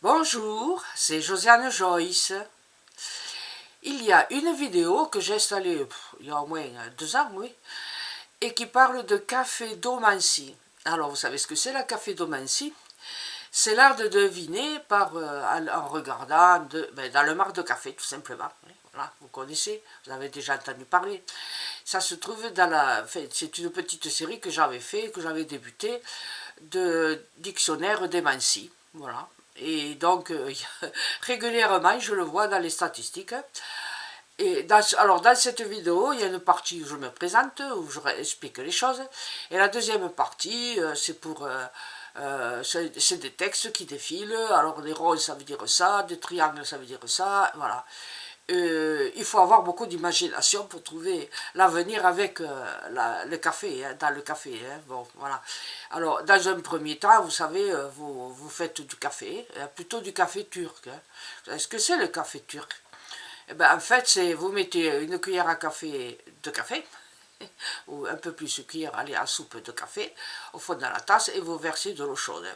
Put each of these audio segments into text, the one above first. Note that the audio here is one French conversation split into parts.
Bonjour, c'est Josiane Joyce. Il y a une vidéo que j'ai installée il y a au moins 2 ans, oui, et qui parle de cafédomancie. Alors, vous savez ce que c'est la cafédomancie? C'est l'art de deviner en regardant dans le marc de café, tout simplement. Voilà, vous connaissez, vous avez déjà entendu parler. Ça se trouve c'est une petite série que j'avais fait, que j'avais débuté, de dictionnaire d'émancie. Voilà. Et donc, régulièrement, je le vois dans les statistiques. Et alors, dans cette vidéo, il y a une partie où je me présente, où je explique les choses. Et la deuxième partie, c'est des textes qui défilent. Alors, des ronds, ça veut dire ça, des triangles, ça veut dire ça, voilà. Il faut avoir beaucoup d'imagination pour trouver l'avenir avec le café, hein, dans le café. Hein, bon, voilà. Alors, dans un premier temps, vous savez, vous faites du café, plutôt du café turc. Hein. Est-ce que c'est le café turc? Eh ben, en fait, vous mettez une cuillère à café de café, ou un peu plus une cuillère à soupe de café, au fond de la tasse, et vous versez de l'eau chaude.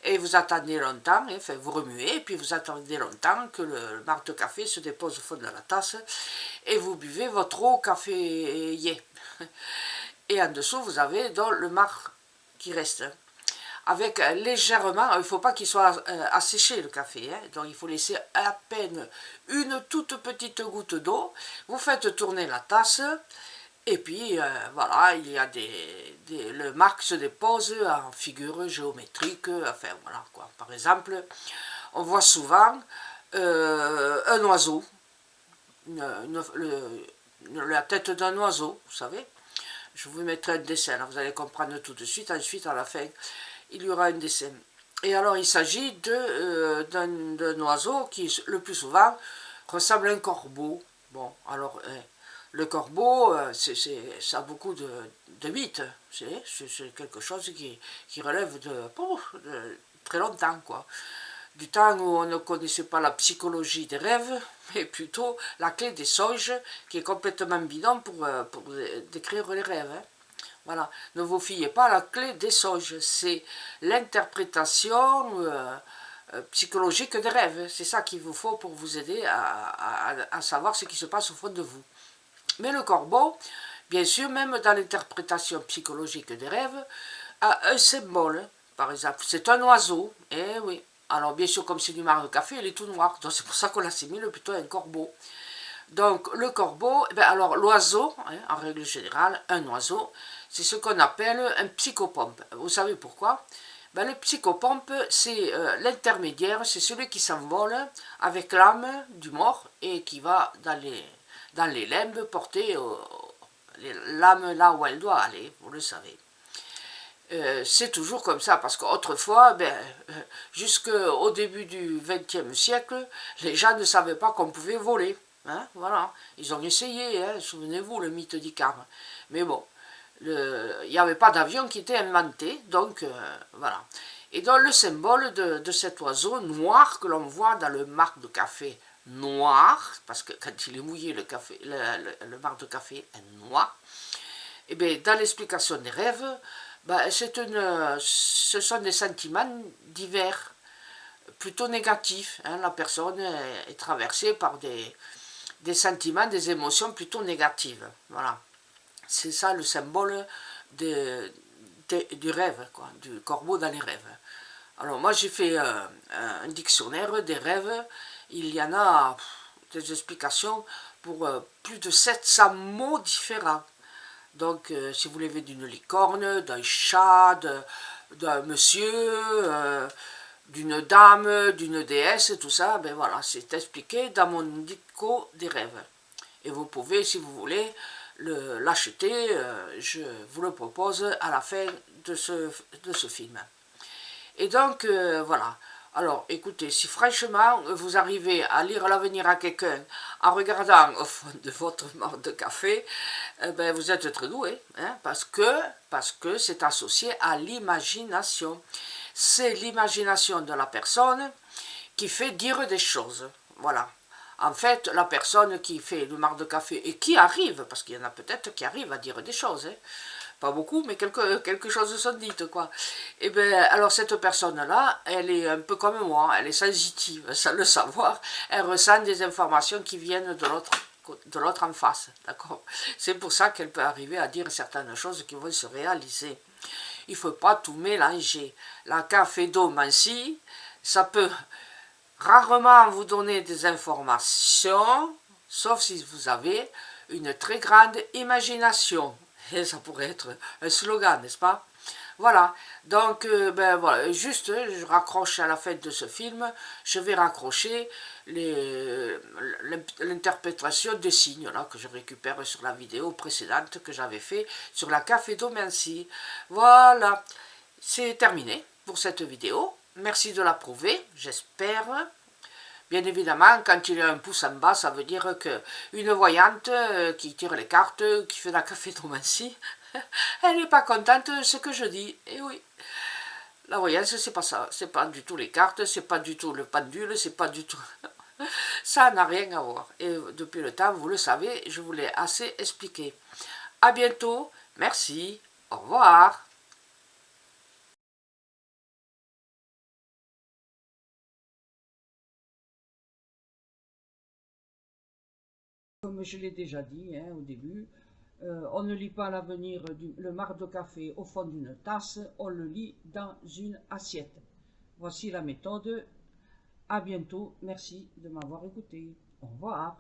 Et vous attendez longtemps, enfin vous remuez, et puis vous attendez longtemps que le marc de café se dépose au fond de la tasse, et vous buvez votre eau caféier. Et en dessous, vous avez donc le marc qui reste. Avec légèrement, il ne faut pas qu'il soit asséché le café, hein, donc il faut laisser à peine une toute petite goutte d'eau. Vous faites tourner la tasse, et puis, voilà, il y a le marc se dépose en figure géométrique, enfin, voilà, quoi. Par exemple, on voit souvent un oiseau, la tête d'un oiseau, vous savez. Je vous mettrai un dessin, là, vous allez comprendre tout de suite. Ensuite, à la fin, il y aura un dessin. Et alors, il s'agit d'un oiseau qui, le plus souvent, ressemble à un corbeau. Bon, alors... le corbeau, ça a beaucoup de mythes. C'est quelque chose qui relève de très longtemps, quoi. Du temps où on ne connaissait pas la psychologie des rêves, mais plutôt la clé des songes, qui est complètement bidon pour décrire les rêves. Hein. Voilà. Ne vous fiez pas à la clé des songes, c'est l'interprétation psychologique des rêves. C'est ça qu'il vous faut pour vous aider à savoir ce qui se passe au fond de vous. Mais le corbeau, bien sûr, même dans l'interprétation psychologique des rêves, a un symbole. Par exemple, c'est un oiseau. Eh oui. Alors, bien sûr, comme c'est du marc de café, il est tout noir. Donc, c'est pour ça qu'on l'assimile plutôt à un corbeau. Donc, le corbeau, alors l'oiseau, hein, en règle générale, un oiseau, c'est ce qu'on appelle un psychopompe. Vous savez pourquoi? Le psychopompe, c'est l'intermédiaire, c'est celui qui s'envole avec l'âme du mort et qui va dans les limbes porter l'âme là où elle doit aller, vous le savez. C'est toujours comme ça, parce qu'autrefois, jusqu'au début du XXe siècle, les gens ne savaient pas qu'on pouvait voler. Hein, voilà. Ils ont essayé, hein, souvenez-vous, le mythe d'Icare. Mais bon, il n'y avait pas d'avion qui était inventé, donc voilà. Et donc le symbole de cet oiseau noir que l'on voit dans le marc de café noir, parce que quand il est mouillé, le marc de café est noir, et bien dans l'explication des rêves, ce sont des sentiments divers, plutôt négatifs. Hein. La personne est traversée par des sentiments, des émotions plutôt négatives. Voilà. C'est ça le symbole du rêve, quoi, du corbeau dans les rêves. Alors moi j'ai fait un dictionnaire des rêves, il y en a des explications pour plus de 700 mots différents. Donc si vous voulez d'une licorne, d'un chat, d'un monsieur, d'une dame, d'une déesse, tout ça, ben voilà, c'est expliqué dans mon dico des rêves. Et vous pouvez, si vous voulez, l'acheter, je vous le propose à la fin de ce film. Et donc, voilà. Alors, écoutez, si franchement, vous arrivez à lire l'avenir à quelqu'un en regardant au fond de votre marc de café, vous êtes très doué, hein, parce que c'est associé à l'imagination. C'est l'imagination de la personne qui fait dire des choses. Voilà. En fait, la personne qui fait le marc de café et qui arrive, parce qu'il y en a peut-être qui arrivent à dire des choses, hein, pas beaucoup, mais quelque chose sont dites, quoi. Et bien, alors cette personne-là, elle est un peu comme moi, elle est sensitive, sans le savoir, elle ressent des informations qui viennent de l'autre en face, d'accord? C'est pour ça qu'elle peut arriver à dire certaines choses qui vont se réaliser. Il ne faut pas tout mélanger. La cafédomancie, ça peut rarement vous donner des informations, sauf si vous avez une très grande imagination. Et ça pourrait être un slogan, n'est-ce pas? Voilà, donc ben voilà, juste je raccroche à la fin de ce film, je vais raccrocher l'interprétation des signes là, que je récupère sur la vidéo précédente que j'avais fait sur la cafédomancie. Voilà, c'est terminé pour cette vidéo. Merci de l'approuver, j'espère. Bien évidemment, quand il y a un pouce en bas, ça veut dire qu'une voyante qui tire les cartes, qui fait la cafédomancie, elle n'est pas contente de ce que je dis. Et oui, la voyance, c'est pas ça. C'est pas du tout les cartes, c'est pas du tout le pendule, c'est pas du tout... Ça n'a rien à voir. Et depuis le temps, vous le savez, je vous l'ai assez expliqué. À bientôt, merci, au revoir. Comme je l'ai déjà dit hein, au début, on ne lit pas l'avenir, le marc de café au fond d'une tasse, on le lit dans une assiette. Voici la méthode. À bientôt, merci de m'avoir écouté. Au revoir.